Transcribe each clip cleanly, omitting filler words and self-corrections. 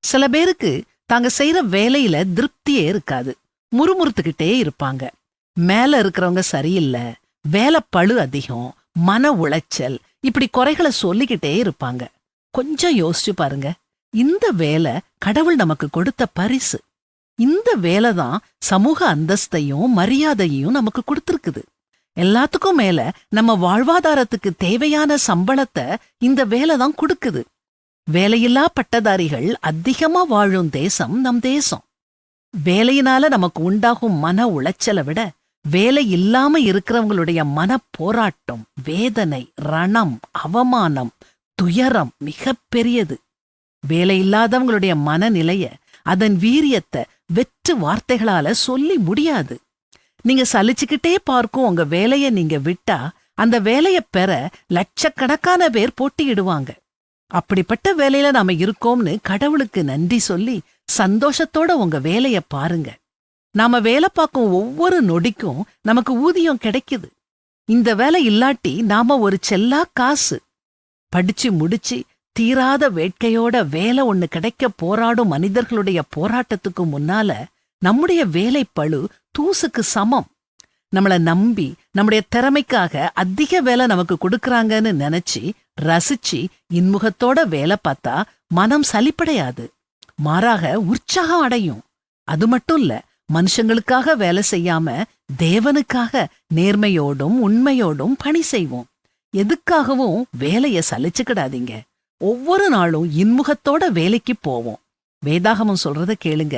சில பேருக்கு தாங்க செய்யற வேலையில திருப்தியே இருக்காது. முறுமுறுத்துக்கிட்டே இருப்பாங்க. மேல இருக்கிறவங்க சரியில்லை, வேலை பளு அதிகம், மன உளைச்சல், இப்படி குறைகளை சொல்லிக்கிட்டே இருப்பாங்க. கொஞ்சம் யோசிச்சு பாருங்க. இந்த வேலை கடவுள் நமக்கு கொடுத்த பரிசு. இந்த வேலை தான் சமூக அந்தஸ்தையும் மரியாதையும் நமக்கு கொடுத்திருக்குது. எல்லாத்துக்கும் மேல நம்ம வாழ்வாதாரத்துக்கு தேவையான சம்பளத்தை இந்த வேலை தான் கொடுக்குது. வேலையில்லா பட்டதாரிகள் அதிகமா வாழும் தேசம் நம் தேசம். வேலையினால நமக்கு உண்டாகும் மன உளைச்சலை விட வேலை இல்லாம இருக்கிறவங்களுடைய மன போராட்டம், வேதனை, ரணம், அவமானம், துயரம் மிக பெரியது. வேலை இல்லாதவங்களுடைய மனநிலைய, அதன் வீரியத்தை வெற்று வார்த்தைகளால சொல்லி முடியாது. நீங்க சலிச்சுக்கிட்டே பார்க்கும் உங்க வேலைய நீங்க விட்டா அந்த வேலைய பெற லட்சக்கணக்கான பேர் போட்டியிடுவாங்க. அப்படிப்பட்ட வேலையில நாம இருக்கோம்னு கடவுளுக்கு நன்றி சொல்லி சந்தோஷத்தோட உங்க வேலைய பாருங்க. நாம வேலை பார்க்கும் ஒவ்வொரு நொடிக்கும் நமக்கு ஊதியம் கிடைக்குது. இந்த வேலை இல்லாட்டி நாம ஒரு செல்லா காசு. படிச்சு முடிச்சு தீராத வேட்கையோட வேலை ஒண்ணு கிடைக்க போராடும் மனிதர்களுடைய போராட்டத்துக்கு முன்னால நம்முடைய வேலை பளு தூசுக்கு சமம். நம்மள நம்பி நம்முடைய திறமைக்காக அதிக வேலை நமக்கு கொடுக்கறாங்கன்னு நினைச்சு ரசிச்சு இன்முகத்தோட வேலை பார்த்தா மனம் சலிப்படையாது, மாறாக உற்சாகம் அடையும். அது மட்டும் இல்ல, மனுஷங்களுக்காக வேலை செய்யாம தேவனுக்காக நேர்மையோடும் உண்மையோடும் பணி செய்வோம். எதுக்காகவும் வேலைய சலிச்சுக்கிடாதீங்க. ஒவ்வொரு நாளும் இன்முகத்தோட வேலைக்கு போவோம். வேதாகமம் சொல்றத கேளுங்க.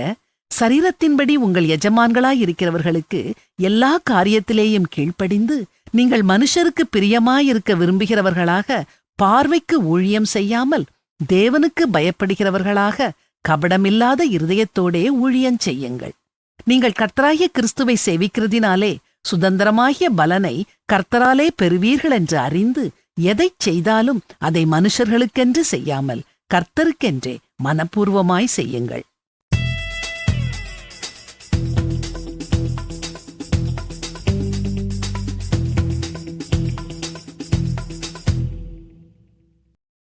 சரீரத்தின்படி உங்கள் எஜமான்களாய் இருக்கிறவர்களுக்கு எல்லா காரியத்திலேயும் கீழ்ப்படிந்து நீங்கள் மனுஷருக்கு பிரியமாயிருக்க விரும்புகிறவர்களாக பார்வைக்கு ஊழியம் செய்யாமல் தேவனுக்கு பயப்படுகிறவர்களாக கபடமில்லாத இருதயத்தோடே ஊழியம் செய்யுங்கள். நீங்கள் கர்த்தராகிய கிறிஸ்துவை சேவிக்கிறதினாலே சுதந்திரமாகிய பலனை கர்த்தராலே பெறுவீர்கள் என்று அறிந்து எதைச் செய்தாலும் அதை மனுஷர்களுக்கென்று செய்யாமல் கர்த்தருக்கென்றே மனப்பூர்வமாய் செய்யுங்கள்.